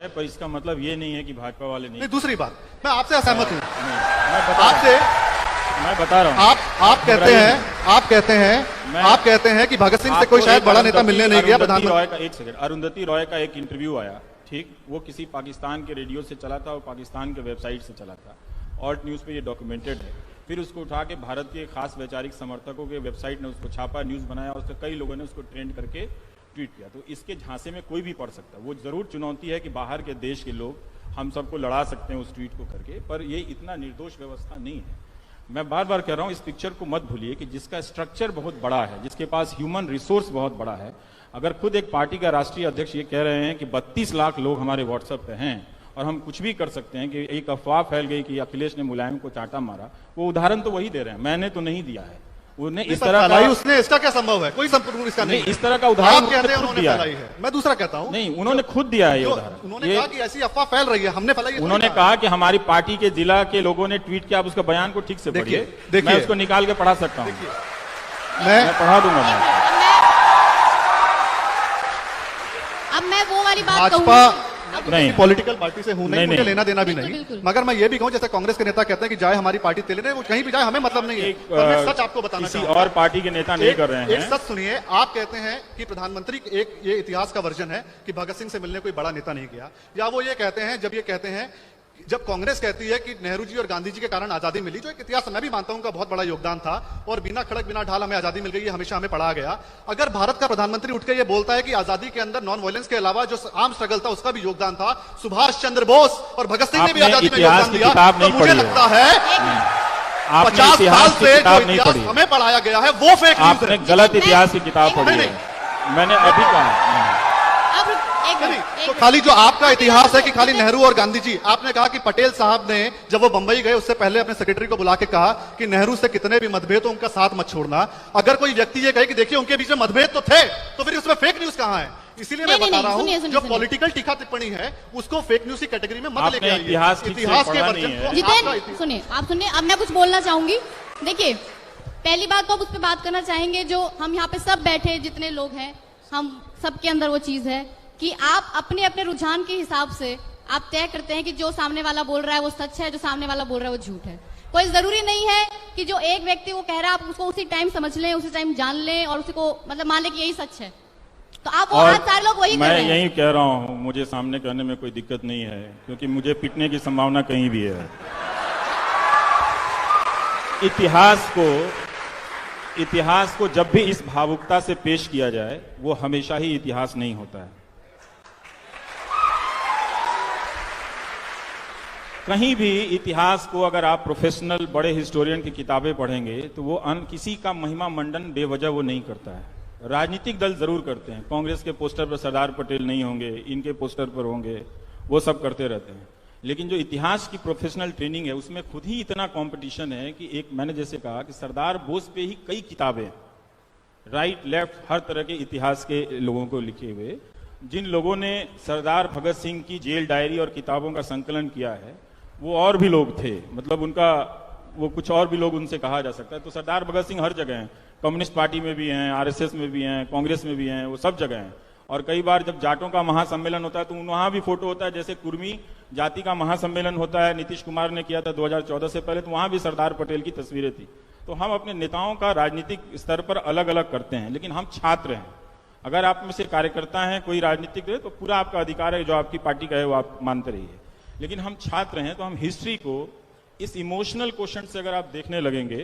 पर इसका मतलब ये नहीं है कि भाजपा वाले नहीं। दूसरी बात, मैं आपसे असहमत हूँ। मैं बता रहा हूँ आप कहते हैं कि भगत सिंह से कोई शायद बड़ा नेता मिलने नहीं गया। प्रधानमंत्री एक सेकंड, अरुंधति रॉय का एक इंटरव्यू आया, ठीक, वो किसी पाकिस्तान के रेडियो से चला था और पाकिस्तान के वेबसाइट से चला था, ऑल्ट न्यूज पे ये डॉक्यूमेंटेड है। फिर उसको उठा के भारत के खास वैचारिक समर्थकों के वेबसाइट ने उसको छापा, न्यूज बनाया, उससे कई लोगों ने उसको ट्रेंड करके ट्वीट किया। तो इसके झांसे में कोई भी पढ़ सकता है। वो जरूर चुनौती है कि बाहर के देश के लोग हम सबको लड़ा सकते हैं उस ट्वीट को करके, पर ये इतना निर्दोष व्यवस्था नहीं है। मैं बार बार कह रहा हूं, इस पिक्चर को मत भूलिए कि जिसका स्ट्रक्चर बहुत बड़ा है, जिसके पास ह्यूमन रिसोर्स बहुत बड़ा है। अगर खुद एक पार्टी का राष्ट्रीय अध्यक्ष ये कह रहे हैं कि 32 लाख लोग हमारे व्हाट्सएप पे हैं और हम कुछ भी कर सकते हैं, कि एक अफवाह फैल गई कि अखिलेश ने मुलायम को चांटा मारा, वो उदाहरण तो वही दे रहे हैं, मैंने तो नहीं दिया है। उन्हें इस तरह का, उसने इसका क्या संभव है? कोई संपूर्ण इसका नहीं, इस तरह का उदाहरण कहते हैं उन्होंने फैलाई है। मैं दूसरा कहता हूं, नहीं, उन्होंने खुद दिया है ये उदाहरण। उन्होंने कहा कि ऐसी अफवाह फैल रही है, हमने फैलाई। उन्होंने कहा कि हमारी पार्टी के जिला के लोगों ने ट्वीट किया। आप उसका बयान को ठीक से पढ़िए, मैं उसको निकाल के पढ़ा सकता हूं, मैं पढ़ा दूंगा। अब मैं वो वाली बात कहूंगी, नहीं, पॉलिटिकल पार्टी से हूं नहीं, मुझे लेना देना भी नहीं, मगर मैं ये भी कहूं, जैसे कांग्रेस के नेता कहते हैं कि जाए हमारी पार्टी तेले, वो कहीं भी जाए हमें मतलब नहीं है। मैं सच आपको बताना चाहूंगा, और पार्टी के नेता नहीं कर रहे हैं। एक सच सुनिए, आप कहते हैं कि प्रधानमंत्री एक ये इतिहास का वर्जन है कि भगत सिंह से मिलने कोई बड़ा नेता नहीं गया, या वो ये कहते हैं, जब ये कहते हैं, जब कांग्रेस कहती है कि नेहरू जी और गांधी जी के कारण आजादी मिली, जो एक इतिहास मैं भी मानता हूं उनका बहुत बड़ा योगदान था, और बिना खड़क बिना ढाल हमें आजादी मिल गई, ये हमेशा हमें पढ़ा गया। अगर भारत का प्रधानमंत्री उठ के ये बोलता है कि आजादी के अंदर नॉन वायलेंस के अलावा जो आर्म स्ट्रगल था उसका भी योगदान था, सुभाष चंद्र बोस और भगत सिंह ने भी आजादी में योगदान दिया, तो मुझे लगता है 50 साल से जो इतिहास हमें पढ़ाया गया है वो फेक न्यूज़ है। गलत इतिहास की किताब पढ़ी है, मैंने अभी कहा। तो खाली जो आपका इतिहास है कि खाली नेहरू और गांधी जी, आपने कहा कि पटेल साहब ने जब वो बंबई गए उससे पहले अपने सेक्रेटरी को बुला के कहा कि नेहरू से कितने भी मतभेद हो उनका साथ मत छोड़ना। अगर कोई व्यक्ति ये कहे कि देखिए उनके बीच में मतभेद तो थे, तो फिर उसमें फेक न्यूज कहां है? इसीलिए मैं बता रहा हूं, जो पॉलिटिकल टीका टिप्पणी है उसको फेक न्यूज की कैटेगरी में मत लेके आइए। इतिहास के वर्जन को सुनिए, आप सुनिए, अब मैं कुछ बोलना चाहूंगी। देखिए, पहली बात तो आप उस पर बात करना चाहेंगे, जो हम यहाँ पे सब बैठे जितने लोग हैं, हम सबके अंदर वो चीज है कि आप अपने अपने रुझान के हिसाब से आप तय करते हैं कि जो सामने वाला बोल रहा है वो सच है, जो सामने वाला बोल रहा है वो झूठ है। कोई जरूरी नहीं है कि जो एक व्यक्ति वो कह रहा है आप उसको उसी टाइम समझ लें, उसी टाइम जान लें और उसी को मतलब मान लें कि यही सच है। तो आप आज सारे लोग वही कर रहे हैं। मैं यही कह रहा हूँ, मुझे सामने करने में कोई दिक्कत नहीं है, क्योंकि मुझे पिटने की संभावना कहीं भी है। इतिहास को जब भी इस भावुकता से पेश किया जाए, वो हमेशा ही इतिहास नहीं होता है। कहीं भी इतिहास को अगर आप प्रोफेशनल बड़े हिस्टोरियन की किताबें पढ़ेंगे तो वो किसी का महिमा मंडन बेवजह वो नहीं करता है। राजनीतिक दल जरूर करते हैं, कांग्रेस के पोस्टर पर सरदार पटेल नहीं होंगे, इनके पोस्टर पर होंगे, वो सब करते रहते हैं। लेकिन जो इतिहास की प्रोफेशनल ट्रेनिंग है उसमें खुद ही इतना कंपटीशन है कि एक मैंने जैसे कहा कि सरदार बोस पे ही कई किताबें, राइट लेफ्ट हर तरह के इतिहास के लोगों को लिखे हुए, जिन लोगों ने सरदार भगत सिंह की जेल डायरी और किताबों का संकलन किया है वो और भी लोग थे, मतलब उनका वो कुछ और भी लोग उनसे कहा जा सकता है। तो सरदार भगत सिंह हर जगह हैं, कम्युनिस्ट पार्टी में भी हैं, आरएसएस में भी हैं, कांग्रेस में भी हैं, वो सब जगह हैं। और कई बार जब जाटों का महासम्मेलन होता है तो वहां भी फोटो होता है, जैसे कुर्मी जाति का महासम्मेलन होता है, नीतीश कुमार ने किया था 2014 से पहले, तो वहां भी सरदार पटेल की तस्वीरें थी। तो हम अपने नेताओं का राजनीतिक स्तर पर अलग अलग करते हैं, लेकिन हम छात्र हैं। अगर आप में से कार्यकर्ता हैं, कोई राजनीतिक है, तो पूरा आपका अधिकार है, जो आपकी पार्टी का है वो आप मानते रहिए। लेकिन हम छात्र हैं तो हम हिस्ट्री को इस इमोशनल क्वेश्चन से अगर आप देखने लगेंगे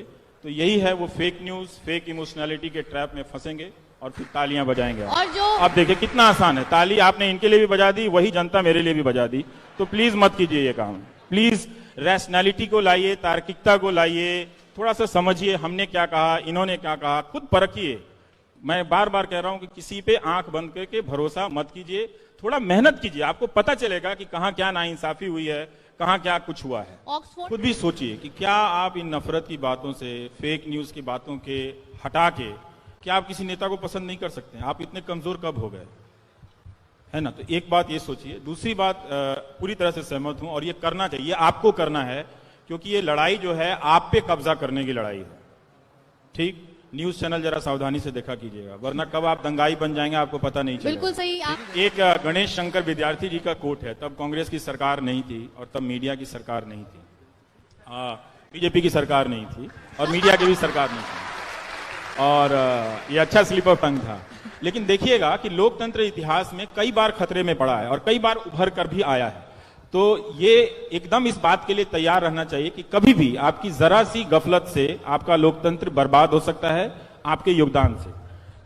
तो यही है, वो फेक न्यूज, फेक इमोशनैलिटी के ट्रैप में फंसेंगे और फिर तालियां बजाएंगे। और जो आप देखिए कितना आसान है, ताली आपने इनके लिए भी बजा दी, वही जनता मेरे लिए भी बजा दी। तो प्लीज मत कीजिए ये काम, प्लीज रैशनैलिटी को लाइए, तार्किकता को लाइए, थोड़ा सा समझिए हमने क्या कहा, इन्होंने क्या कहा, खुद परखिए। मैं बार बार कह रहा हूं कि किसी पे आंख बंद करके भरोसा मत कीजिए, थोड़ा मेहनत कीजिए, आपको पता चलेगा कि कहां क्या नाइंसाफी हुई है, कहां क्या कुछ हुआ है। खुद भी सोचिए कि क्या आप इन नफरत की बातों से, फेक न्यूज की बातों के हटा के क्या आप किसी नेता को पसंद नहीं कर सकते हैं? आप इतने कमजोर कब हो गए, है ना? तो एक बात ये सोचिए। दूसरी बात, पूरी तरह से सहमत हूं और ये करना चाहिए, आपको करना है, क्योंकि ये लड़ाई जो है आप पे कब्जा करने की लड़ाई है, ठीक? न्यूज चैनल जरा सावधानी से देखा कीजिएगा, वरना कब आप दंगाई बन जाएंगे आपको पता नहीं चलेगा। बिल्कुल सही। आप एक गणेश शंकर विद्यार्थी जी का कोट है, तब कांग्रेस की सरकार नहीं थी और तब मीडिया की सरकार नहीं थी, बीजेपी की सरकार नहीं थी और मीडिया की भी सरकार नहीं थी, और ये अच्छा स्लिप ऑफ टंग था। लेकिन देखिएगा कि लोकतंत्र इतिहास में कई बार खतरे में पड़ा है और कई बार उभर कर भी आया है। तो ये एकदम इस बात के लिए तैयार रहना चाहिए कि कभी भी आपकी जरा सी गफलत से आपका लोकतंत्र बर्बाद हो सकता है, आपके योगदान से।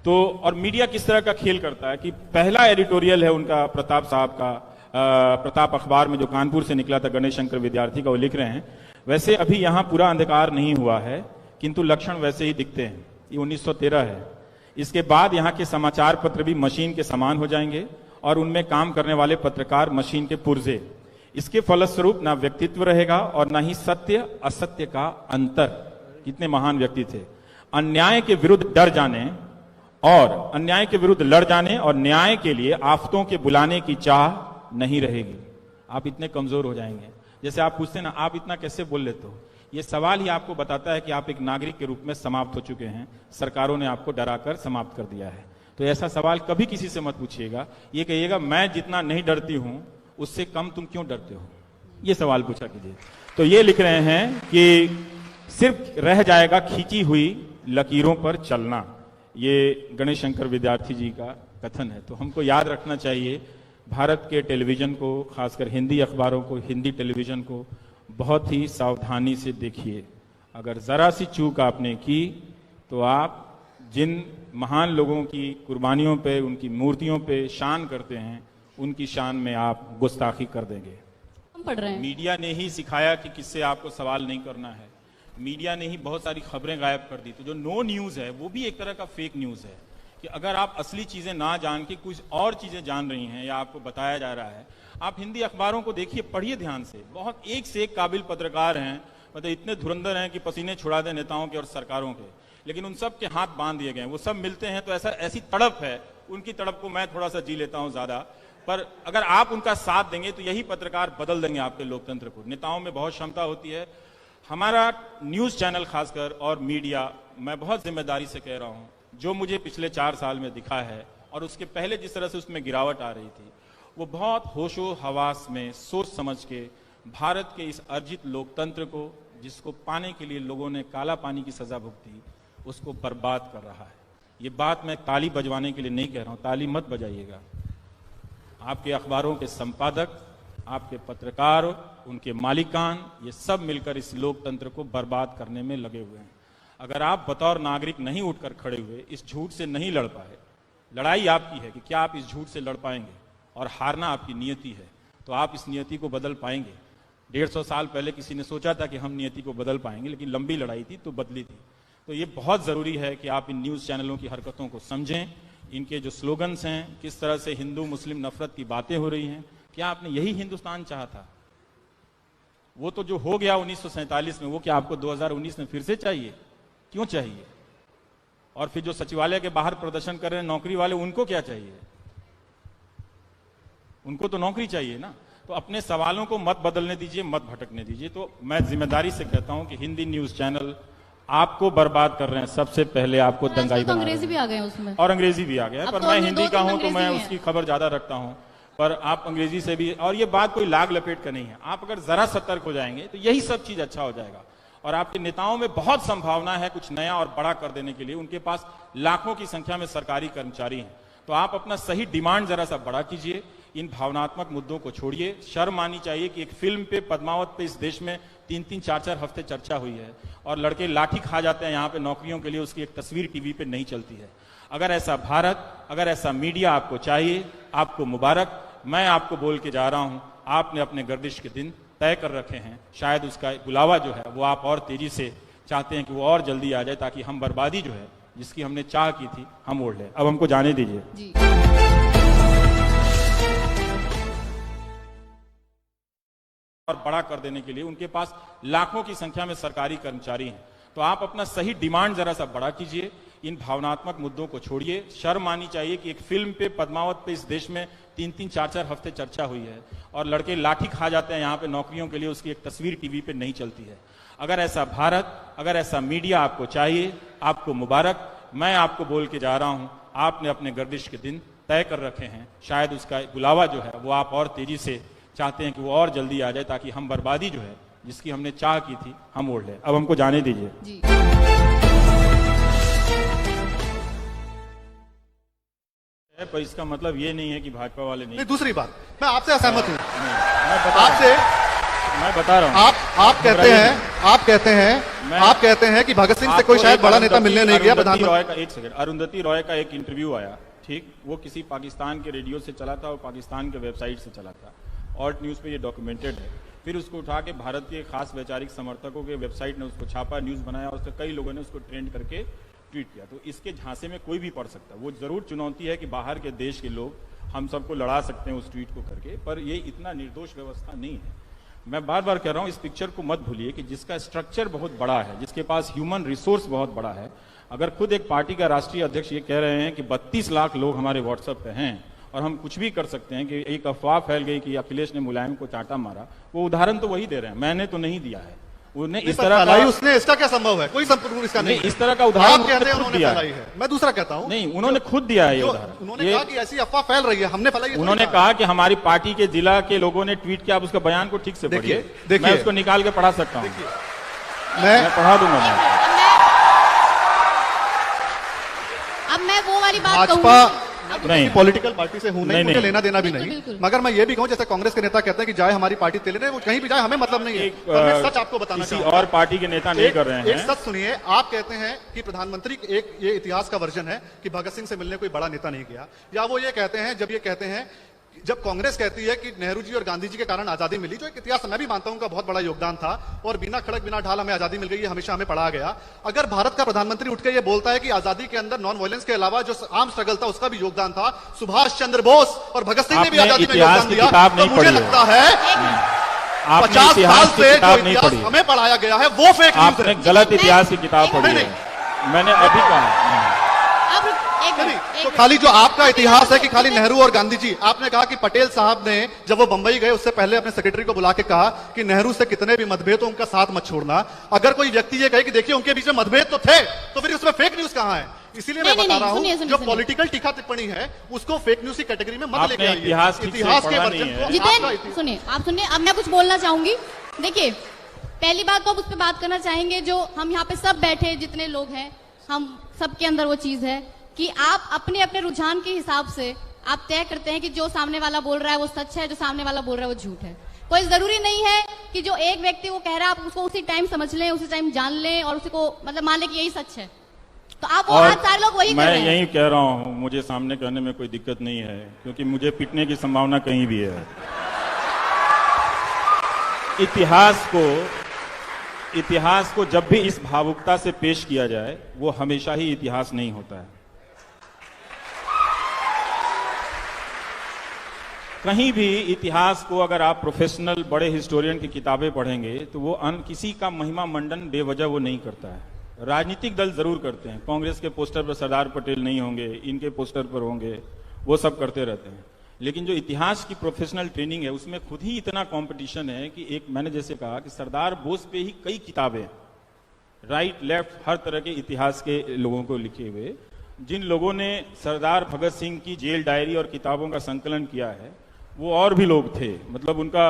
तो और मीडिया किस तरह का खेल करता है कि पहला एडिटोरियल है उनका प्रताप साहब का, प्रताप अखबार में जो कानपुर से निकला था, गणेश शंकर विद्यार्थी का, वो लिख रहे हैं, वैसे अभी यहां पूरा अंधकार नहीं हुआ है किंतु लक्षण वैसे ही दिखते हैं। ये 1913 है। इसके बाद यहाँ के समाचार पत्र भी मशीन के समान हो जाएंगे और उनमें काम करने वाले पत्रकार मशीन के पुर्जे। इसके फलस्वरूप ना व्यक्तित्व रहेगा और ना ही सत्य असत्य का अंतर। कितने महान व्यक्ति थे। अन्याय के विरुद्ध डर जाने और अन्याय के विरुद्ध लड़ जाने और न्याय के लिए आफतों के बुलाने की चाह नहीं रहेगी। आप इतने कमजोर हो जाएंगे। जैसे आप पूछते हैं ना, आप इतना कैसे बोल लेते हो, ये सवाल ही आपको बताता है कि आप एक नागरिक के रूप में समाप्त हो चुके हैं। सरकारों ने आपको डराकर समाप्त कर दिया है। तो ऐसा सवाल कभी किसी से मत पूछिएगा। ये कहिएगा मैं जितना नहीं डरती हूं उससे कम तुम क्यों डरते हो, ये सवाल पूछा कीजिए। तो ये लिख रहे हैं कि सिर्फ रह जाएगा खींची हुई लकीरों पर चलना। ये गणेश शंकर विद्यार्थी जी का कथन है। तो हमको याद रखना चाहिए, भारत के टेलीविजन को, खासकर हिंदी अखबारों को, हिंदी टेलीविजन को बहुत ही सावधानी से देखिए। अगर जरा सी चूक आपने की तो आप जिन महान लोगों की कुर्बानियों पे, उनकी मूर्तियों पे शान करते हैं, उनकी शान में आप गुस्ताखी कर देंगे। हम पढ़ रहे हैं। मीडिया ने ही सिखाया कि किससे आपको सवाल नहीं करना है। मीडिया ने ही बहुत सारी खबरें गायब कर दी। तो जो नो न्यूज है वो भी एक तरह का फेक न्यूज है कि अगर आप असली चीजें ना जान के कुछ और चीजें जान रही हैं या आपको बताया जा रहा है। आप हिंदी अखबारों को देखिए, पढ़िए ध्यान से। बहुत एक से एक काबिल पत्रकार हैं, मतलब इतने धुरंधर हैं कि पसीने छुड़ा दें नेताओं के और सरकारों के, लेकिन उन सब के हाथ बांध दिए गए। वो सब मिलते हैं तो ऐसी तड़प है, उनकी तड़प को मैं थोड़ा सा जी लेता हूं ज्यादा, पर अगर आप उनका साथ देंगे तो यही पत्रकार बदल देंगे आपके लोकतंत्र को। नेताओं में बहुत क्षमता होती है। हमारा न्यूज चैनल खासकर और मीडिया, मैं बहुत जिम्मेदारी से कह रहा हूं, जो मुझे पिछले 4 साल में दिखा है और उसके पहले जिस तरह से उसमें गिरावट आ रही थी, वो बहुत होशो हवास में सोच समझ के भारत के इस अर्जित लोकतंत्र को, जिसको पाने के लिए लोगों ने काला पानी की सजा भुगती, उसको बर्बाद कर रहा है। ये बात मैं ताली बजवाने के लिए नहीं कह रहा हूं, ताली मत बजाइएगा। आपके अखबारों के संपादक, आपके पत्रकार, उनके मालिकान, ये सब मिलकर इस लोकतंत्र को बर्बाद करने में लगे हुए हैं। अगर आप बतौर नागरिक नहीं उठकर खड़े हुए, इस झूठ से नहीं लड़ पाए, लड़ाई आपकी है कि क्या आप इस झूठ से लड़ पाएंगे, और हारना आपकी नियति है, तो आप इस नियति को बदल पाएंगे। 150 साल पहले किसी ने सोचा था कि हम नियति को बदल पाएंगे, लेकिन लंबी लड़ाई थी तो बदली थी। तो ये बहुत जरूरी है कि आप इन न्यूज चैनलों की हरकतों को समझें, इनके जो स्लोगन्स हैं, किस तरह से हिंदू मुस्लिम नफरत की बातें हो रही हैं। क्या आपने यही हिंदुस्तान चाहा था? वो तो जो हो गया 1947 में, वो क्या आपको 2019 में फिर से चाहिए? क्यों चाहिए? और फिर जो सचिवालय के बाहर प्रदर्शन कर रहे हैं नौकरी वाले, उनको क्या चाहिए? उनको तो नौकरी चाहिए ना। तो अपने सवालों को मत बदलने दीजिए, मत भटकने दीजिए। तो मैं जिम्मेदारी से कहता हूं कि हिंदी न्यूज चैनल आपको बर्बाद कर रहे हैं। सबसे पहले आपको दंगाई बना रहे हैं। अंग्रेजी भी आ गए उसमें, और अंग्रेजी भी आ गया है, पर तो मैं हिंदी का हूं तो अंग्रेजी मैं भी है। उसकी खबर ज्यादा रखता हूं। पर आप अंग्रेजी से भी, और ये बात कोई लाग लपेट का नहीं है। आप अगर जरा सतर्क हो जाएंगे तो यही सब चीज अच्छा हो जाएगा। और आपके नेताओं में बहुत संभावना है कुछ नया और बड़ा कर देने के लिए। उनके पास लाखों की संख्या में सरकारी कर्मचारी हैं। तो आप अपना सही डिमांड जरा सा बड़ा कीजिए। इन भावनात्मक मुद्दों को छोड़िए। शर्म आनी चाहिए कि एक फिल्म पे, पद्मावत पे, इस देश में 3-3, 4-4 हफ्ते चर्चा हुई है और लड़के लाठी खा जाते हैं यहाँ पे नौकरियों के लिए, उसकी एक तस्वीर टीवी पे नहीं चलती है। अगर ऐसा भारत, अगर ऐसा मीडिया आपको चाहिए, आपको मुबारक। मैं आपको बोल के जा रहा हूं, आपने अपने गर्दिश के दिन तय कर रखे हैं। शायद उसका बुलावा जो है वो आप और तेजी से चाहते हैं कि वो और जल्दी आ जाए, ताकि हम बर्बादी जो है, जिसकी हमने चाह की थी, हम ओढ़ लें। अब हमको जाने दीजिए जी। और बड़ा कर देने के लिए उनके पास लाखों की संख्या में सरकारी कर्मचारी हैं। तो आप अपना सही डिमांड जरा सा बड़ा कीजिए। इन भावनात्मक मुद्दों को छोड़िए। शर्म आनी चाहिए कि एक फिल्म पे, पद्मावत पे इस देश में 3-3, 4-4 हफ्ते चर्चा हुई है और लड़के लाठी खा जाते हैं यहाँ पे नौकरियों के लिए, उसकी एक तस्वीर टीवी पे नहीं चलती है। अगर ऐसा भारत, अगर ऐसा मीडिया आपको चाहिए, आपको मुबारक। मैं आपको बोल के जा रहा हूं, आपने अपने गर्दिश के दिन तय कर रखे हैं। शायद उसका बुलावा जो है वो आप और तेजी से चाहते हैं कि वो और जल्दी आ जाए, ताकि हम बर्बादी जो है जिसकी हमने चाह की थी हम ओढ़ लें। अब हमको जाने दीजिए। जी। पर इसका मतलब ये नहीं है कि भाजपा वाले नहीं। दूसरी बात, मैं आपसे असहमत हूं। मैं बता रहा हूं। आप कहते हैं कि भगत सिंह से कोई शायद बड़ा नेता मिलने नहीं गया। प्रधानमंत्री एक सेकंड, अरुंधति रॉय का एक इंटरव्यू आया, ठीक, वो किसी पाकिस्तान के रेडियो से चला था और पाकिस्तान के वेबसाइट से चला था, ऑल्ट न्यूज पे ये डॉक्यूमेंटेड है। फिर उसको उठा के भारत के खास वैचारिक समर्थकों के वेबसाइट ने उसको छापा, न्यूज बनाया, और उसके कई लोगों ने उसको ट्रेंड करके ट्वीट किया। तो इसके झांसे में कोई भी पढ़ सकता है। वो जरूर चुनौती है कि बाहर के देश के लोग हम सबको लड़ा सकते हैं उस ट्वीट को करके, पर ये इतना निर्दोष व्यवस्था नहीं है। मैं बार बार कह रहा हूं, इस पिक्चर को मत भूलिए कि जिसका स्ट्रक्चर बहुत बड़ा है, जिसके पास ह्यूमन रिसोर्स बहुत बड़ा है। अगर खुद एक पार्टी का राष्ट्रीय अध्यक्ष ये कह रहे हैं कि 32 लाख लोग हमारे व्हाट्सएप पे हैं और हम कुछ भी कर सकते हैं, कि एक अफवाह फैल गई कि अखिलेश ने मुलायम को चांटा मारा, वो उदाहरण तो वही दे रहे हैं, मैंने तो नहीं दिया है। उन्हें इस तरह का, उसने इसका क्या संभव है? कोई संभव इसका नहीं, इस तरह का उदाहरण उन्होंने फैलाई है। मैं दूसरा कहता हूं, नहीं, उन्होंने खुद दिया है ये उदाहरण। उन्होंने कहा कि ऐसी अफवाह फैल रही है, हमने फैलाई। उन्होंने कहा कि हमारी पार्टी के जिला के लोगों ने ट्वीट किया। आप उसका बयान को ठीक से पढ़िए, मैं उसको निकाल के पढ़ा सकता हूं, मैं पढ़ा दूंगा। अब मैं वो वाली बात भाजपा नहीं, पॉलिटिकल पार्टी से हूं नहीं, मुझे लेना देना भी बिल्कुल, नहीं, बिल्कुल। मगर मैं ये भी कहूं, जैसे कांग्रेस के नेता कहते हैं कि जाए हमारी पार्टी तेले रहे, वो कहीं भी जाए, हमें मतलब नहीं है। मैं सच आपको बताना किसी और पार्टी के नेता नहीं कर रहे हैं। एक सच सुनिए, आप कहते हैं कि प्रधानमंत्री एक ये इतिहास का वर्जन है कि भगत सिंह से मिलने कोई बड़ा नेता नहीं गया, या वो ये कहते हैं, जब कांग्रेस कहती है कि नेहरू जी और गांधी जी के कारण आजादी मिली, जो एक इतिहास मैं भी मानता हूं का बहुत बड़ा योगदान था, और बिना खड़क बिना ढाल हमें आजादी मिल गई, ये हमेशा हमें पढ़ा गया। अगर भारत का प्रधानमंत्री उठ के ये बोलता है कि आजादी के अंदर नॉन वायलेंस के अलावा जो आर्म स्ट्रगल था उसका भी योगदान था, सुभाष चंद्र बोस और भगत सिंह ने भी आजादी में योगदान दिया, तो मुझे लगता है 50 साल से जो इतिहास हमें पढ़ाया गया है वो फेक न्यूज है। आपने गलत इतिहास की किताब पढ़ी है, मैंने अभी कहा। तो खाली जो आपका इतिहास है कि खाली नेहरू और गांधी जी, आपने कहा कि पटेल साहब ने जब वो बंबई गए उससे पहले अपने सेक्रेटरी को बुला के कहा कि नेहरू से कितने भी मतभेद हो उनका साथ मत छोड़ना। अगर कोई व्यक्ति ये कहे कि देखिए उनके बीच में मतभेद तो थे, तो फिर उसमें फेक न्यूज कहां है? इसीलिए मैं बता रहा हूं, जो पॉलिटिकल टीका टिप्पणी है उसको फेक न्यूज की कैटेगरी में मत लेके आइए। इतिहास के वर्जन को सुनिए, आप सुनिए। अब मैं कुछ बोलना चाहूंगी। देखिए, पहली बात तो आप उस पर बात करना चाहेंगे, जो हम यहाँ पे सब बैठे जितने लोग हैं, हम सबके अंदर वो चीज है कि आप अपने अपने रुझान के हिसाब से आप तय करते हैं कि जो सामने वाला बोल रहा है वो सच है, जो सामने वाला बोल रहा है वो झूठ है। कोई जरूरी नहीं है कि जो एक व्यक्ति वो कह रहा है आप उसको उसी टाइम समझ लें, उसी टाइम जान लें और उसी को मतलब मान लें कि यही सच है। तो आप वो आज सारे लोग वही कर रहे हैं। मैं यही कह रहा हूं, मुझे सामने कहने में कोई दिक्कत नहीं है, क्योंकि मुझे पिटने की संभावना कहीं भी है। इतिहास को जब भी इस भावुकता से पेश किया जाए, वो हमेशा ही इतिहास नहीं होता है। कहीं भी इतिहास को अगर आप प्रोफेशनल बड़े हिस्टोरियन की किताबें पढ़ेंगे तो वो किसी का महिमा मंडन बेवजह वो नहीं करता है। राजनीतिक दल जरूर करते हैं, कांग्रेस के पोस्टर पर सरदार पटेल नहीं होंगे, इनके पोस्टर पर होंगे, वो सब करते रहते हैं। लेकिन जो इतिहास की प्रोफेशनल ट्रेनिंग है उसमें खुद ही इतना कंपटीशन है कि एक मैंने जैसे कहा कि सरदार बोस पे ही कई किताबें, राइट लेफ्ट हर तरह के इतिहास के लोगों को लिखे हुए, जिन लोगों ने सरदार भगत सिंह की जेल डायरी और किताबों का संकलन किया है वो और भी लोग थे, मतलब उनका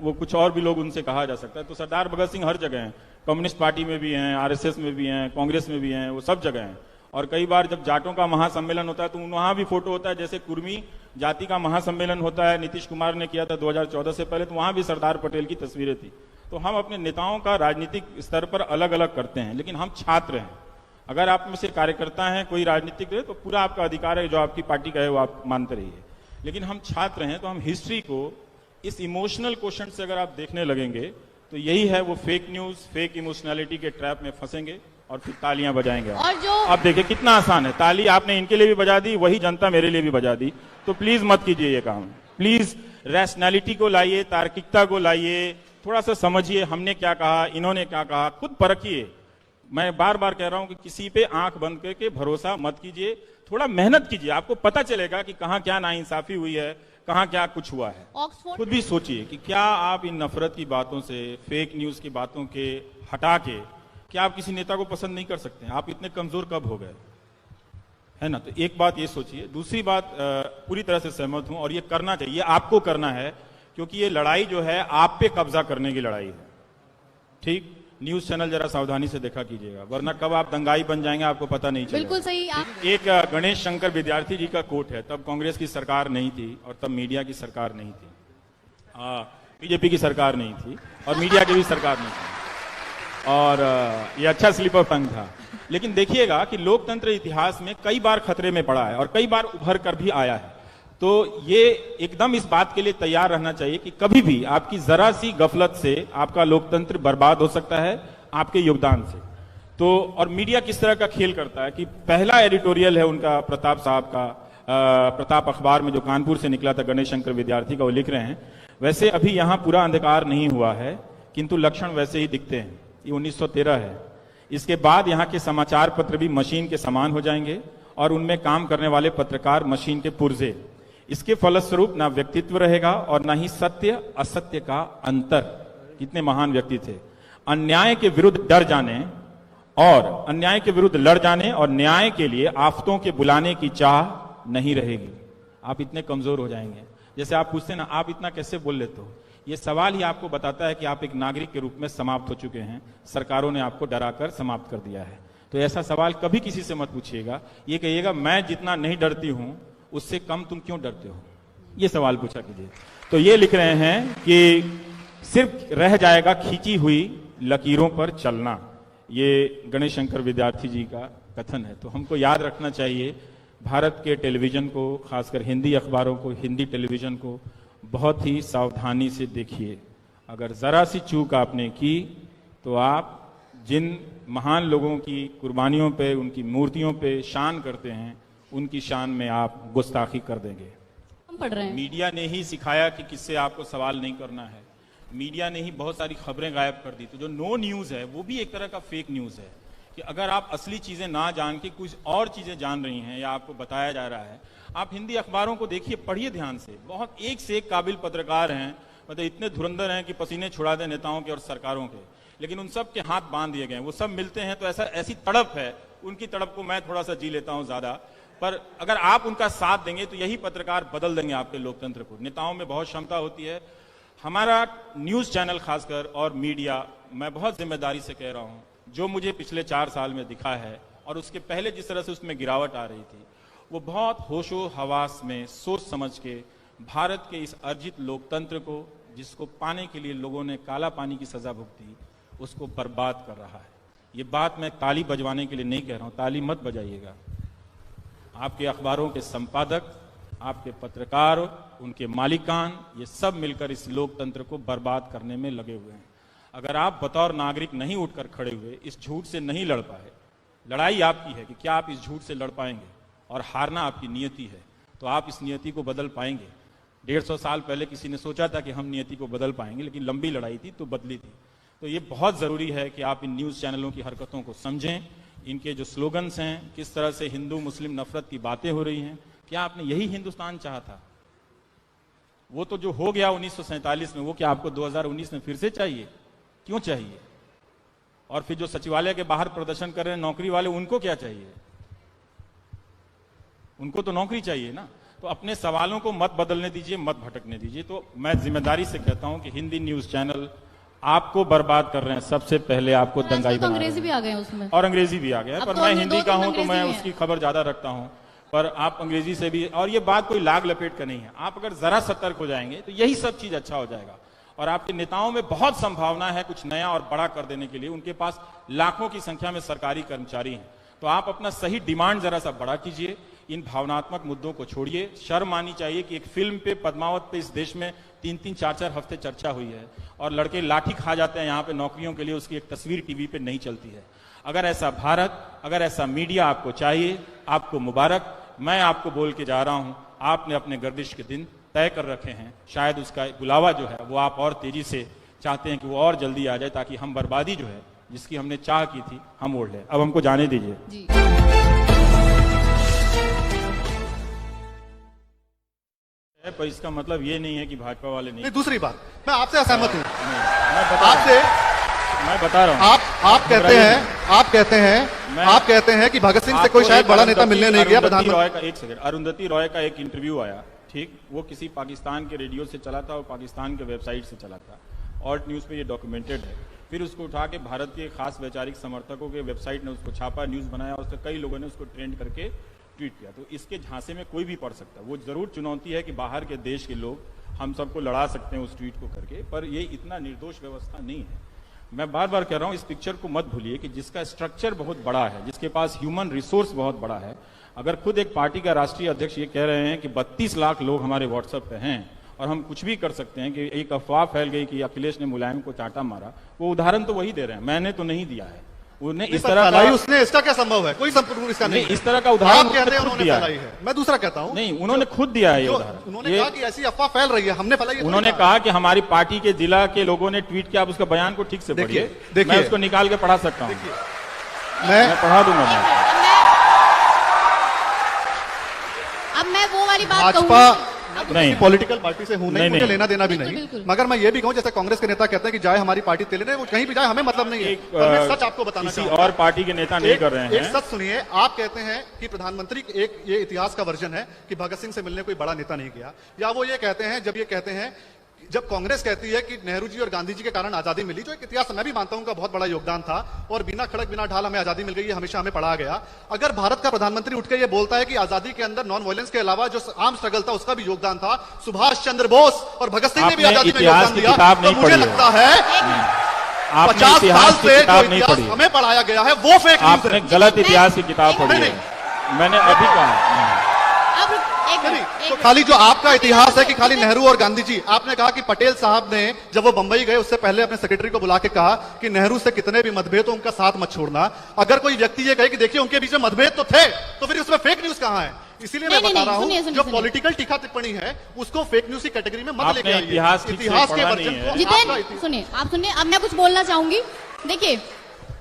वो कुछ और भी लोग उनसे कहा जा सकता है। तो सरदार भगत सिंह हर जगह हैं, कम्युनिस्ट पार्टी में भी हैं, आरएसएस में भी हैं, कांग्रेस में भी हैं, वो सब जगह हैं। और कई बार जब जाटों का महासम्मेलन होता है तो वहां भी फोटो होता है, जैसे कुर्मी जाति का महासम्मेलन होता है, नीतीश कुमार ने किया था 2014 से पहले, तो वहां भी सरदार पटेल की तस्वीरें थी। तो हम अपने नेताओं का राजनीतिक स्तर पर अलग अलग करते हैं, लेकिन हम छात्र हैं। अगर आप में से कार्यकर्ता हैं, कोई राजनीतिक है, तो पूरा आपका अधिकार है, जो आपकी पार्टी का है वो आप मानते रहिए। लेकिन हम छात्र हैं, तो हम हिस्ट्री को इस इमोशनल क्वेश्चन से अगर आप देखने लगेंगे तो यही है, वो फेक न्यूज, फेक इमोशनैलिटी के ट्रैप में फंसेंगे और फिर तालियां बजाएंगे। और जो अब देखिए कितना आसान है, ताली आपने इनके लिए भी बजा दी, वही जनता मेरे लिए भी बजा दी। तो प्लीज मत कीजिए ये काम, प्लीज रैशनैलिटी को लाइए, तार्किकता को लाइए, थोड़ा सा समझिए हमने क्या कहा, इन्होंने क्या कहा, खुद परखिए। मैं बार बार कह रहा हूं कि किसी पे आंख बंद करके भरोसा मत कीजिए, थोड़ा मेहनत कीजिए, आपको पता चलेगा कि कहां क्या नाइंसाफी हुई है, कहां क्या कुछ हुआ है। ऑक्सफोर्ड खुद भी सोचिए कि क्या आप इन नफरत की बातों से, फेक न्यूज की बातों के हटा के क्या आप किसी नेता को पसंद नहीं कर सकते हैं? आप इतने कमजोर कब हो गए, है ना? तो एक बात ये सोचिए। दूसरी बात, पूरी तरह से सहमत हूं और ये करना चाहिए, आपको करना है, क्योंकि ये लड़ाई जो है आप पे कब्जा करने की लड़ाई है। ठीक, न्यूज चैनल जरा सावधानी से देखा कीजिएगा, वरना कब आप दंगाई बन जाएंगे आपको पता नहीं चलेगा। बिल्कुल सही। आप एक गणेश शंकर विद्यार्थी जी का कोट है, तब कांग्रेस की सरकार नहीं थी और तब मीडिया की सरकार नहीं थी, बीजेपी की सरकार नहीं थी और मीडिया की भी सरकार नहीं थी, और ये अच्छा स्लिप ऑफ टंग था। लेकिन देखिएगा कि लोकतंत्र इतिहास में कई बार खतरे में पड़ा है और कई बार उभर कर भी आया है। तो ये एकदम इस बात के लिए तैयार रहना चाहिए कि कभी भी आपकी जरा सी गफलत से आपका लोकतंत्र बर्बाद हो सकता है, आपके योगदान से। तो और मीडिया किस तरह का खेल करता है कि पहला एडिटोरियल है उनका प्रताप साहब का, प्रताप अखबार में जो कानपुर से निकला था, गणेश शंकर विद्यार्थी का, वो लिख रहे हैं, वैसे अभी यहां पूरा अंधकार नहीं हुआ है किंतु लक्षण वैसे ही दिखते हैं। ये 1913 है। इसके बाद यहाँ के समाचार पत्र भी मशीन के समान हो जाएंगे और उनमें काम करने वाले पत्रकार मशीन के पुर्जे। इसके फलस्वरूप ना व्यक्तित्व रहेगा और ना ही सत्य असत्य का अंतर। कितने महान व्यक्ति थे। अन्याय के विरुद्ध डर जाने और अन्याय के विरुद्ध लड़ जाने और न्याय के लिए आफतों के बुलाने की चाह नहीं रहेगी। आप इतने कमजोर हो जाएंगे। जैसे आप पूछते ना, आप इतना कैसे बोल लेते हो, ये सवाल ही आपको बताता है कि आप एक नागरिक के रूप में समाप्त हो चुके हैं। सरकारों ने आपको डराकर समाप्त कर दिया है। तो ऐसा सवाल कभी किसी से मत पूछिएगा। ये कहिएगा मैं जितना नहीं डरती हूं उससे कम तुम क्यों डरते हो, ये सवाल पूछा कीजिए। तो ये लिख रहे हैं कि सिर्फ रह जाएगा खींची हुई लकीरों पर चलना। ये गणेश शंकर विद्यार्थी जी का कथन है। तो हमको याद रखना चाहिए, भारत के टेलीविजन को, खासकर हिंदी अखबारों को, हिंदी टेलीविजन को बहुत ही सावधानी से देखिए। अगर जरा सी चूक आपने की तो आप जिन महान लोगों की कुर्बानियों पे, उनकी मूर्तियों पे शान करते हैं, उनकी शान में आप गुस्ताखी कर देंगे। हम पढ़ रहे हैं। मीडिया ने ही सिखाया कि किससे आपको सवाल नहीं करना है। मीडिया ने ही बहुत सारी खबरें गायब कर दी। तो जो नो न्यूज है वो भी एक तरह का फेक न्यूज है कि अगर आप असली चीजें ना जान के कुछ और चीजें जान रही हैं या आपको बताया जा रहा है। आप हिंदी अखबारों को देखिए, पढ़िए ध्यान से, बहुत एक से एक काबिल पत्रकार हैं, मतलब इतने धुरंधर हैं कि पसीने छुड़ा दें नेताओं के और सरकारों के, लेकिन उन सब के हाथ बांध दिए गए। वो सब मिलते हैं तो ऐसी तड़प है, उनकी तड़प को मैं थोड़ा सा जी लेता हूं ज्यादा, पर अगर आप उनका साथ देंगे तो यही पत्रकार बदल देंगे आपके लोकतंत्र को। नेताओं में बहुत क्षमता होती है। हमारा न्यूज चैनल खासकर और मीडिया, मैं बहुत जिम्मेदारी से कह रहा हूं, जो मुझे पिछले 4 साल में दिखा है और उसके पहले जिस तरह से उसमें गिरावट आ रही थी, वो बहुत होशो हवास में सोच समझ के भारत के इस अर्जित लोकतंत्र को, जिसको पाने के लिए लोगों ने काला पानी की सजा भुगती, उसको बर्बाद कर रहा है। ये बात मैं ताली बजवाने के लिए नहीं कह रहा हूं, ताली मत बजाइएगा। आपके अखबारों के संपादक, आपके पत्रकार, उनके मालिकान, ये सब मिलकर इस लोकतंत्र को बर्बाद करने में लगे हुए हैं। अगर आप बतौर नागरिक नहीं उठकर खड़े हुए, इस झूठ से नहीं लड़ पाए, लड़ाई आपकी है कि क्या आप इस झूठ से लड़ पाएंगे, और हारना आपकी नियति है, तो आप इस नियति को बदल पाएंगे। 150 साल पहले किसी ने सोचा था कि हम नियति को बदल पाएंगे, लेकिन लंबी लड़ाई थी तो बदली थी। तो ये बहुत जरूरी है कि आप इन न्यूज चैनलों की हरकतों को समझें, इनके जो स्लोगन्स हैं, किस तरह से हिंदू मुस्लिम नफरत की बातें हो रही हैं। क्या आपने यही हिंदुस्तान चाहा था? वो तो जो हो गया 1947 में, वो क्या आपको 2019 में फिर से चाहिए? क्यों चाहिए? और फिर जो सचिवालय के बाहर प्रदर्शन कर रहे हैं नौकरी वाले, उनको क्या चाहिए? उनको तो नौकरी चाहिए ना। तो अपने सवालों को मत बदलने दीजिए, मत भटकने दीजिए। तो मैं जिम्मेदारी से कहता हूं कि हिंदी न्यूज चैनल आपको बर्बाद कर रहे हैं। सबसे पहले आपको दंगाई बना रहे हैं। अंग्रेजी भी आ गए उसमें, और अंग्रेजी भी आ गया, पर तो मैं अभी हिंदी का हूं तो मैं अंग्रेजी उसकी खबर ज्यादा रखता हूं। पर आप अंग्रेजी से भी, और ये बात कोई लाग लपेट का नहीं है। आप अगर जरा सतर्क हो जाएंगे तो यही सब चीज अच्छा हो जाएगा। और आपके नेताओं में बहुत संभावना है कुछ नया और बड़ा कर देने के लिए। उनके पास लाखों की संख्या में सरकारी कर्मचारी हैं। तो आप अपना सही डिमांड जरा सा बड़ा कीजिए। इन भावनात्मक मुद्दों को छोड़िए। शर्म आनी चाहिए कि एक फिल्म पे, पद्मावत पे, इस देश में 3-3, 4-4 हफ्ते चर्चा हुई है और लड़के लाठी खा जाते हैं यहाँ पे नौकरियों के लिए, उसकी एक तस्वीर टीवी पे नहीं चलती है। अगर ऐसा भारत, अगर ऐसा मीडिया आपको चाहिए, आपको मुबारक। मैं आपको बोल के जा रहा हूं, आपने अपने गर्दिश के दिन तय कर रखे हैं। शायद उसका बुलावा जो है वो आप और तेजी से चाहते हैं कि वो और जल्दी आ जाए, ताकि हम बर्बादी जो है जिसकी हमने चाह की थी हम ओढ़ लें। अब हमको जाने दीजिए। जी पर इसका मतलब ये नहीं है कि भाजपा वाले नहीं। दूसरी बात, मैं आपसे असहमत हूं। मैं बता रहा हूं। आप कहते हैं कि भगत सिंह से कोई शायद बड़ा नेता मिलने नहीं गया प्रधानमंत्री। एक सेकंड, अरुंधति रॉय का एक इंटरव्यू आया, ठीक, वो किसी पाकिस्तान के रेडियो से चला था और पाकिस्तान के वेबसाइट से चला था, ऑल्ट न्यूज पे ये डॉक्यूमेंटेड है। फिर उसको उठा के भारत के खास वैचारिक समर्थकों के वेबसाइट ने उसको छापा, न्यूज बनाया, उससे कई लोगों ने उसको ट्रेंड करके ट्वीट किया। तो इसके झांसे में कोई भी पढ़ सकता है। वो जरूर चुनौती है कि बाहर के देश के लोग हम सबको लड़ा सकते हैं उस ट्वीट को करके, पर ये इतना निर्दोष व्यवस्था नहीं है। मैं बार बार कह रहा हूं, इस पिक्चर को मत भूलिए कि जिसका स्ट्रक्चर बहुत बड़ा है, जिसके पास ह्यूमन रिसोर्स बहुत बड़ा है, अगर खुद एक पार्टी का राष्ट्रीय अध्यक्ष ये कह रहे हैं कि 32 लाख लोग हमारे व्हाट्सएप पे हैं और हम कुछ भी कर सकते हैं, कि एक अफवाह फैल गई कि अखिलेश ने मुलायम को चांटा मारा, वो उदाहरण तो वही दे रहे हैं, मैंने तो नहीं दिया है। उन्हें इस तरह का, उसने इसका क्या संभव है? कोई संपूर्ण इसका नहीं, इस तरह का उदाहरण आप कहते हैं उन्होंने फैलाई है। मैं दूसरा कहता हूं, नहीं, उन्होंने खुद दिया है ये उदाहरण। उन्होंने कहा कि ऐसी अफवाह फैल रही है, हमने फैलाई है। उन्होंने कहा कि हमारी पार्टी के जिला के लोगों ने ट्वीट किया। आप उसका बयान को ठीक से पढ़िए, मैं उसको निकाल के पढ़ा सकता हूं, मैं पढ़ा दूंगा। अब मैं वो वाली बात भाजपा नहीं, पॉलिटिकल पार्टी से हूं, नहीं, मुझे लेना देना भी बिल्कुल, नहीं, बिल्कुल। मगर मैं ये भी कहूं, जैसे कांग्रेस के नेता कहते हैं कि जाए हमारी पार्टी तेले, वो कहीं भी जाए हमें मतलब नहीं है। मैं सच आपको बताना किसी और पार्टी के नेता नहीं कर रहे हैं। एक सच सुनिए, आप कहते हैं कि प्रधानमंत्री एक ये इतिहास का वर्जन है कि भगत सिंह से मिलने कोई बड़ा नेता नहीं गया, या वो ये कहते हैं, जब ये कहते हैं, जब कांग्रेस कहती है कि नेहरू जी और गांधी जी के कारण आजादी मिली, जो एक इतिहास मैं भी मानता हूं का बहुत बड़ा योगदान था, और बिना खड़क बिना ढाल हमें आजादी मिल गई, ये हमेशा हमें पढ़ा गया। अगर भारत का प्रधानमंत्री उठ के ये बोलता है कि आजादी के अंदर नॉन वायलेंस के अलावा जो आर्म स्ट्रगल था उसका भी योगदान था, सुभाष चंद्र बोस और भगत सिंह ने भी आजादी में योगदान दिया, तो मुझे लगता है 50 साल से जो इतिहास हमें पढ़ाया गया है वो फेक न्यूज़ है। आपने गलत इतिहास की किताब पढ़ी है, मैंने अभी कहा। तो खाली जो आपका इतिहास है कि खाली नेहरू और गांधी जी, आपने कहा कि पटेल साहब ने जब वो बंबई गए उससे पहले अपने सेक्रेटरी को बुला के कहा कि नेहरू से कितने भी मतभेद हो उनका साथ मत छोड़ना। अगर कोई व्यक्ति ये कहे कि देखिए उनके बीच में मतभेद तो थे, तो फिर उसमें फेक न्यूज कहां है? इसीलिए मैं बता रहा हूं, जो पॉलिटिकल टीका टिप्पणी है उसको फेक न्यूज की कैटेगरी में मत लेके आइए। इतिहास के वर्जन को जितेंद्र सुनिए, आप सुनिए, अब मैं कुछ बोलना चाहूंगी। देखिए,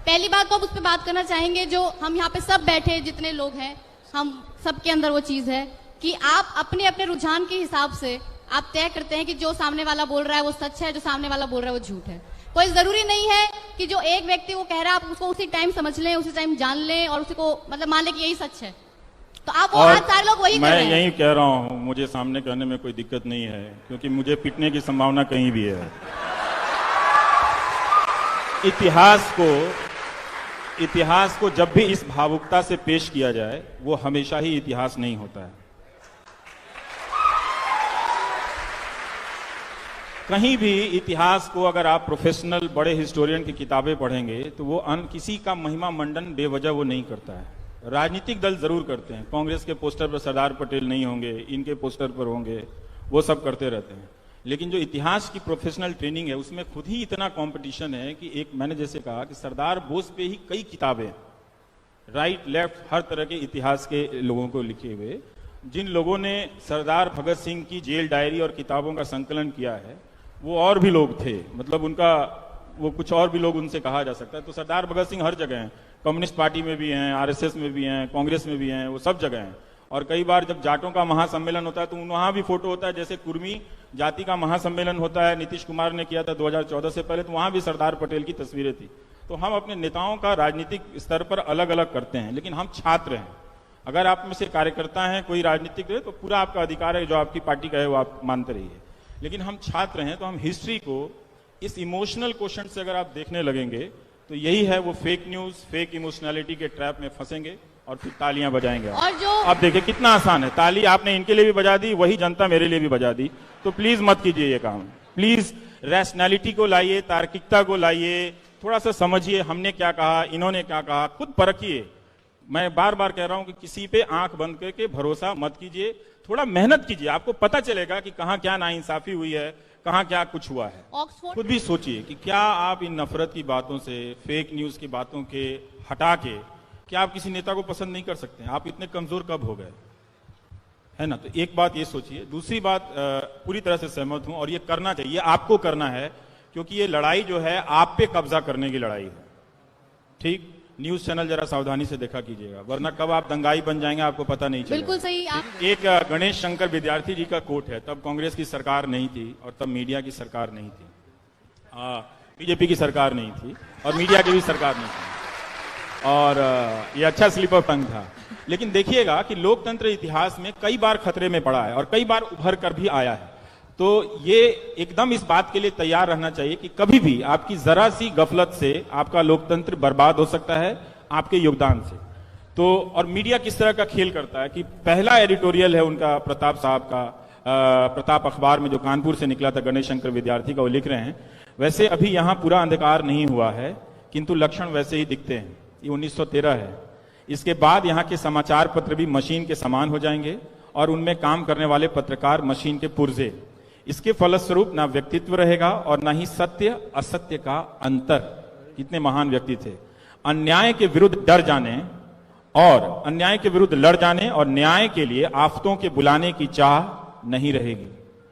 पहली बात तो आप उस पर बात करना चाहेंगे, जो हम यहाँ पे सब बैठे जितने लोग हैं, हम सबके अंदर वो चीज है कि आप अपने अपने रुझान के हिसाब से आप तय करते हैं कि जो सामने वाला बोल रहा है वो सच है, जो सामने वाला बोल रहा है वो झूठ है। कोई जरूरी नहीं है कि जो एक व्यक्ति वो कह रहा है आप उसको उसी टाइम समझ लें, उसी टाइम जान लें और उसी को मतलब मान लें कि यही सच है। तो आप वो आज सारे लोग वही कर रहे हैं। मैं यही कह रहा हूं, मुझे सामने कहने में कोई दिक्कत नहीं है, क्योंकि मुझे पिटने की संभावना कहीं भी है। इतिहास को जब भी इस भावुकता से पेश किया जाए, वो हमेशा ही इतिहास नहीं होता है। कहीं भी इतिहास को अगर आप प्रोफेशनल बड़े हिस्टोरियन की किताबें पढ़ेंगे तो वो किसी का महिमा मंडन बेवजह वो नहीं करता है। राजनीतिक दल जरूर करते हैं, कांग्रेस के पोस्टर पर सरदार पटेल नहीं होंगे, इनके पोस्टर पर होंगे, वो सब करते रहते हैं। लेकिन जो इतिहास की प्रोफेशनल ट्रेनिंग है उसमें खुद ही इतना कंपटीशन है कि एक मैंने जैसे कहा कि सरदार बोस पे ही कई किताबें, राइट लेफ्ट हर तरह के इतिहास के लोगों को लिखे हुए, जिन लोगों ने सरदार भगत सिंह की जेल डायरी और किताबों का संकलन किया है वो और भी लोग थे, मतलब उनका वो कुछ और भी लोग उनसे कहा जा सकता है। तो सरदार भगत सिंह हर जगह हैं, कम्युनिस्ट पार्टी में भी हैं, आरएसएस में भी हैं, कांग्रेस में भी हैं, वो सब जगह हैं। और कई बार जब जाटों का महासम्मेलन होता है तो वहां भी फोटो होता है, जैसे कुर्मी जाति का महासम्मेलन होता है, नीतीश कुमार ने किया था 2014 से पहले, तो वहां भी सरदार पटेल की तस्वीरें थी। तो हम अपने नेताओं का राजनीतिक स्तर पर अलग अलग करते हैं, लेकिन हम छात्र हैं। अगर आप में से कार्यकर्ता हैं, कोई राजनीतिक है, तो पूरा आपका अधिकार है, जो आपकी पार्टी का है वो आप मानते रहिए। लेकिन हम छात्र हैं तो हम हिस्ट्री को इस इमोशनल क्वेश्चन से अगर आप देखने लगेंगे तो यही है, वो फेक न्यूज, फेक इमोशनैलिटी के ट्रैप में फंसेंगे और फिर तालियां बजाएंगे। और जो आप देखिए कितना आसान है, ताली आपने इनके लिए भी बजा दी, वही जनता मेरे लिए भी बजा दी। तो प्लीज मत कीजिए ये काम, प्लीज रैशनैलिटी को लाइए, तार्किकता को लाइए, थोड़ा सा समझिए हमने क्या कहा, इन्होंने क्या कहा, खुद परखिए। मैं बार बार कह रहा हूं कि किसी पे आंख बंद करके भरोसा मत कीजिए, थोड़ा मेहनत कीजिए, आपको पता चलेगा कि कहां क्या नाइंसाफी हुई है, कहां क्या कुछ हुआ है। खुद भी सोचिए कि क्या आप इन नफरत की बातों से, फेक न्यूज की बातों के हटा के क्या आप किसी नेता को पसंद नहीं कर सकते? आप इतने कमजोर कब हो गए, है ना? तो एक बात ये सोचिए। दूसरी बात, पूरी तरह से सहमत हूं और ये करना चाहिए, आपको करना है, क्योंकि ये लड़ाई जो है आप पे कब्जा करने की लड़ाई है। ठीक, न्यूज चैनल जरा सावधानी से देखा कीजिएगा, वरना कब आप दंगाई बन जाएंगे आपको पता नहीं चलेगा। बिल्कुल सही। आप एक गणेश शंकर विद्यार्थी जी का कोट है, तब कांग्रेस की सरकार नहीं थी और तब मीडिया की सरकार नहीं थी, बीजेपी की सरकार नहीं थी और मीडिया की भी सरकार नहीं थी, और ये अच्छा स्लिप ऑफ टंग था। लेकिन देखिएगा कि लोकतंत्र इतिहास में कई बार खतरे में पड़ा है और कई बार उभर कर भी आया है। तो ये एकदम इस बात के लिए तैयार रहना चाहिए कि कभी भी आपकी जरा सी गफलत से आपका लोकतंत्र बर्बाद हो सकता है, आपके योगदान से। तो और मीडिया किस तरह का खेल करता है कि पहला एडिटोरियल है उनका प्रताप साहब का, प्रताप अखबार में जो कानपुर से निकला था, गणेश शंकर विद्यार्थी का, वो लिख रहे हैं वैसे अभी यहां पूरा अंधकार नहीं हुआ है किंतु लक्षण वैसे ही दिखते हैं। ये 1913 है। इसके बाद यहाँ के समाचार पत्र भी मशीन के समान हो जाएंगे और उनमें काम करने वाले पत्रकार मशीन के पुर्जे। इसके फलस्वरूप ना व्यक्तित्व रहेगा और ना ही सत्य असत्य का अंतर। कितने महान व्यक्ति थे। अन्याय के विरुद्ध डर जाने और अन्याय के विरुद्ध लड़ जाने और न्याय के लिए आफतों के बुलाने की चाह नहीं रहेगी।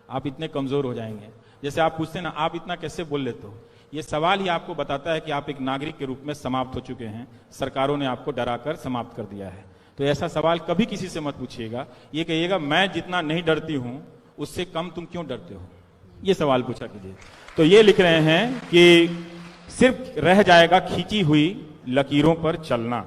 आप इतने कमजोर हो जाएंगे। जैसे आप पूछते ना, आप इतना कैसे बोल लेते हो, ये सवाल ही आपको बताता है कि आप एक नागरिक के रूप में समाप्त हो चुके हैं। सरकारों ने आपको डराकर समाप्त कर दिया है। तो ऐसा सवाल कभी किसी से मत पूछिएगा। ये कहिएगा मैं जितना नहीं डरती हूं उससे कम तुम क्यों डरते हो, ये सवाल पूछा कीजिए। तो ये लिख रहे हैं कि सिर्फ रह जाएगा खींची हुई लकीरों पर चलना।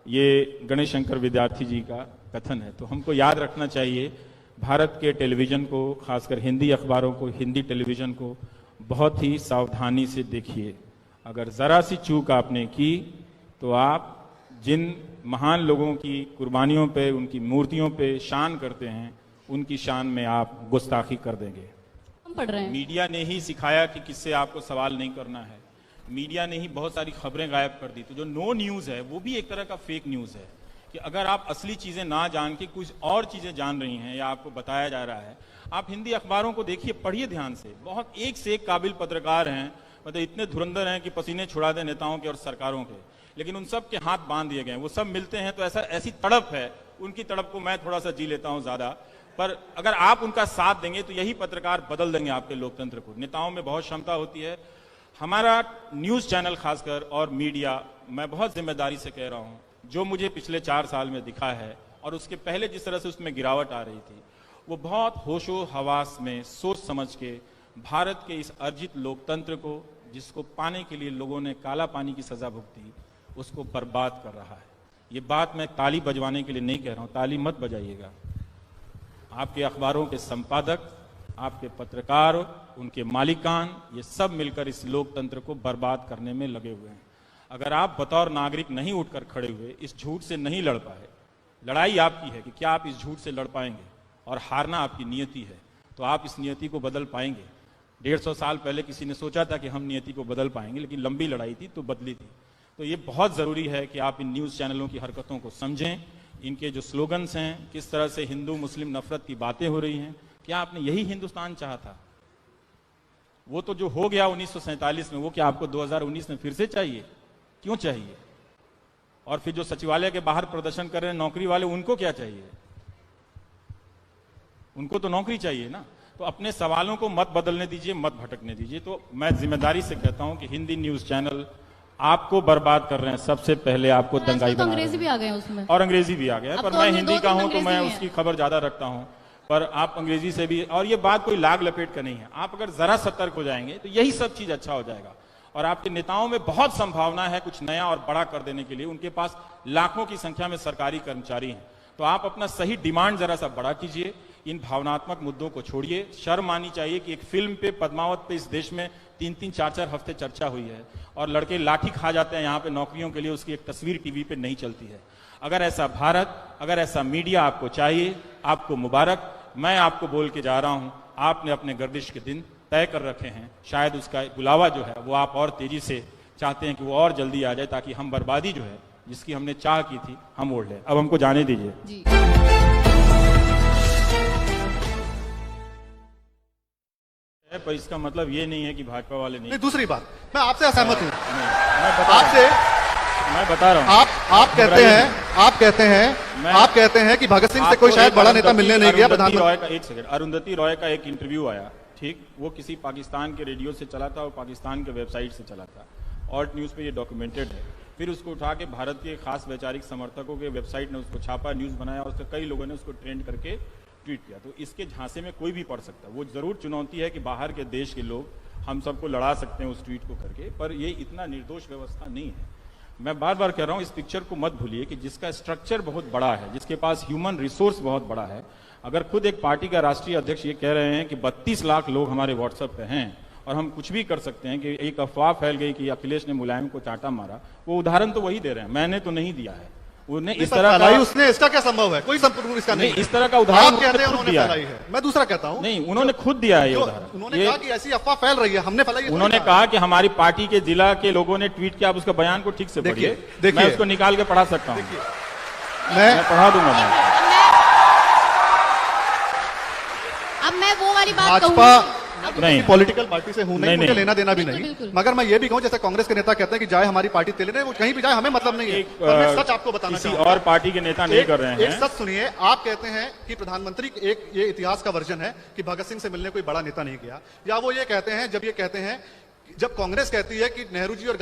ये गणेश शंकर विद्यार्थी जी का कथन है। तो हमको याद रखना चाहिए, भारत के टेलीविजन को, खासकर हिंदी अखबारों को, हिंदी टेलीविजन को बहुत ही सावधानी से देखिए। अगर जरा सी चूक आपने की तो आप जिन महान लोगों की कुर्बानियों पे, उनकी मूर्तियों पे शान करते हैं, उनकी शान में आप गुस्ताखी कर देंगे। हम पढ़ रहे हैं। मीडिया ने ही सिखाया कि किससे आपको सवाल नहीं करना है। मीडिया ने ही बहुत सारी खबरें गायब कर दी। तो जो नो न्यूज है वो भी एक तरह का फेक न्यूज है कि अगर आप असली चीजें ना जान के कुछ और चीजें जान रही हैं या आपको बताया जा रहा है। आप हिंदी अखबारों को देखिए, पढ़िए ध्यान से। बहुत एक से एक काबिल पत्रकार हैं, मतलब इतने धुरंधर हैं कि पसीने छुड़ा दें नेताओं के और सरकारों के, लेकिन उन सब के हाथ बांध दिए गए। वो सब मिलते हैं तो ऐसी तड़प है, उनकी तड़प को मैं थोड़ा सा जी लेता हूं ज्यादा। पर अगर आप उनका साथ देंगे तो यही पत्रकार बदल देंगे आपके लोकतंत्र को। नेताओं में बहुत क्षमता होती है। हमारा न्यूज चैनल खासकर और मीडिया, मैं बहुत जिम्मेदारी से कह रहा हूं, जो मुझे पिछले 4 साल में दिखा है और उसके पहले जिस तरह से उसमें गिरावट आ रही थी, वो बहुत होशो हवास में सोच समझ के भारत के इस अर्जित लोकतंत्र को, जिसको पाने के लिए लोगों ने काला पानी की सजा भुगती, उसको बर्बाद कर रहा है। ये बात मैं ताली बजवाने के लिए नहीं कह रहा हूं, ताली मत बजाइएगा। आपके अखबारों के संपादक, आपके पत्रकार, उनके मालिकान, ये सब मिलकर इस लोकतंत्र को बर्बाद करने में लगे हुए हैं। अगर आप बतौर नागरिक नहीं उठकर खड़े हुए, इस झूठ से नहीं लड़ पाए, लड़ाई आपकी है कि क्या आप इस झूठ से लड़ पाएंगे, और हारना आपकी नियति है, तो आप इस नियति को बदल पाएंगे। 150 साल पहले किसी ने सोचा था कि हम नियति को बदल पाएंगे, लेकिन लंबी लड़ाई थी तो बदली थी। तो ये बहुत जरूरी है कि आप इन न्यूज चैनलों की हरकतों को समझें, इनके जो स्लोगन्स हैं, किस तरह से हिंदू मुस्लिम नफरत की बातें हो रही हैं। क्या आपने यही हिंदुस्तान चाहा था? वो तो जो हो गया 1947 में, वो क्या आपको 2019 में फिर से चाहिए? क्यों चाहिए? और फिर जो सचिवालय के बाहर प्रदर्शन कर रहे हैं नौकरी वाले, उनको क्या चाहिए? उनको तो नौकरी चाहिए ना। तो अपने सवालों को मत बदलने दीजिए, मत भटकने दीजिए। तो मैं जिम्मेदारी से कहता हूं कि हिंदी न्यूज चैनल आपको बर्बाद कर रहे हैं। सबसे पहले आपको दंगाई बना रहे हैं। अंग्रेजी भी आ गए उसमें, और अंग्रेजी भी आ गया है, पर तो मैं अभी हिंदी का हूं तो अंग्रेजी मैं भी है। उसकी खबर ज्यादा रखता हूं। पर आप अंग्रेजी से भी, और ये बात कोई लाग लपेट का नहीं है। आप अगर जरा सतर्क हो जाएंगे तो यही सब चीज अच्छा हो जाएगा। और आपके नेताओं में बहुत संभावना है कुछ नया और बड़ा कर देने के लिए। उनके पास लाखों की संख्या में सरकारी कर्मचारी हैं। तो आप अपना सही डिमांड जरा सा बड़ा कीजिए। इन भावनात्मक मुद्दों को छोड़िए। शर्म आनी चाहिए कि एक फिल्म पे, पद्मावत पे, इस देश में 3-3, 4-4 हफ्ते चर्चा हुई है और लड़के लाठी खा जाते हैं यहाँ पे नौकरियों के लिए, उसकी एक तस्वीर टीवी पे नहीं चलती है। अगर ऐसा भारत, अगर ऐसा मीडिया आपको चाहिए, आपको मुबारक। मैं आपको बोल के जा रहा हूं, आपने अपने गर्दिश के दिन तय कर रखे हैं। शायद उसका बुलावा जो है वो आप और तेजी से चाहते हैं कि वो और जल्दी आ जाए, ताकि हम बर्बादी जो है, जिसकी हमने चाह की थी, हम ओढ़ लें। अब हमको जाने दीजिए जी। पर इसका मतलब ये नहीं है कि भाजपा वाले नहीं। दूसरी बात, मैं आपसे असहमत हूं। मैं बता रहा हूं। आप कहते हैं कि भगत सिंह से कोई शायद बड़ा नेता मिलने नहीं गया प्रधानमंत्री। एक सेकंड, अरुंधति रॉय का एक इंटरव्यू आया, ठीक, वो किसी पाकिस्तान के रेडियो से चला था और पाकिस्तान के वेबसाइट से चला था। ऑल्ट न्यूज पे ये डॉक्यूमेंटेड है फिर उसको उठा के भारत के खास वैचारिक समर्थकों के वेबसाइट ने उसको छापा, न्यूज बनाया, और उसके कई लोगों ने उसको ट्रेंड करके ट्वीट किया। तो इसके झांसे में कोई भी पड़ सकता है। वो जरूर चुनौती है कि बाहर के देश के लोग हम सबको लड़ा सकते हैं उस ट्वीट को करके, पर ये इतना निर्दोष व्यवस्था नहीं है। मैं बार बार कह रहा हूं, इस पिक्चर को मत भूलिए कि जिसका स्ट्रक्चर बहुत बड़ा है, जिसके पास ह्यूमन रिसोर्स बहुत बड़ा है, अगर खुद एक पार्टी का राष्ट्रीय अध्यक्ष ये कह रहे हैं कि 32 लाख लोग हमारे व्हाट्सएप पे हैं और हम कुछ भी कर सकते हैं, कि एक अफवाह फैल गई कि अखिलेश ने मुलायम को चांटा मारा, वो उदाहरण तो वही दे रहे हैं, मैंने तो नहीं दिया है। उन्हें इस तरह का, उसने इसका क्या संभव है? कोई संपूर्ण इसका नहीं, इस तरह का उदाहरण आप कहते हैं खुद उन्होंने दिया फैलाई है। मैं दूसरा कहता हूं, नहीं, उन्होंने खुद दिया है ये उदाहरण। उन्होंने कहा कि ऐसी अफवाह फैल रही है, हमने फैलाई है। उन्होंने कहा कि हमारी पार्टी के जिला के लोगों ने ट्वीट किया। आप उसका बयान को ठीक से पढ़िए, मैं उसको निकाल के पढ़ा सकता हूं, मैं पढ़ा दूंगा। अब मैं वो वाली बात भाजपा नहीं, पॉलिटिकल पार्टी से हूं नहीं, मुझे लेना देना भी बिल्कुल, नहीं, बिल्कुल। मगर मैं ये भी कहूं, जैसे कांग्रेस के नेता कहते हैं कि जाए हमारी पार्टी तेले रहे, वो कहीं भी जाए हमें मतलब नहीं है। पर मैं सच आपको बताना किसी चाहूंगा, और पार्टी के नेता नहीं कर रहे हैं। एक सच सुनिए, आप कहते हैं कि प्रधानमंत्री एक ये इतिहास का वर्जन है कि भगत सिंह से मिलने कोई बड़ा नेता नहीं गया, या वो ये कहते हैं, जब ये कहते हैं, जब कांग्रेस कहती है कि नेहरू जी और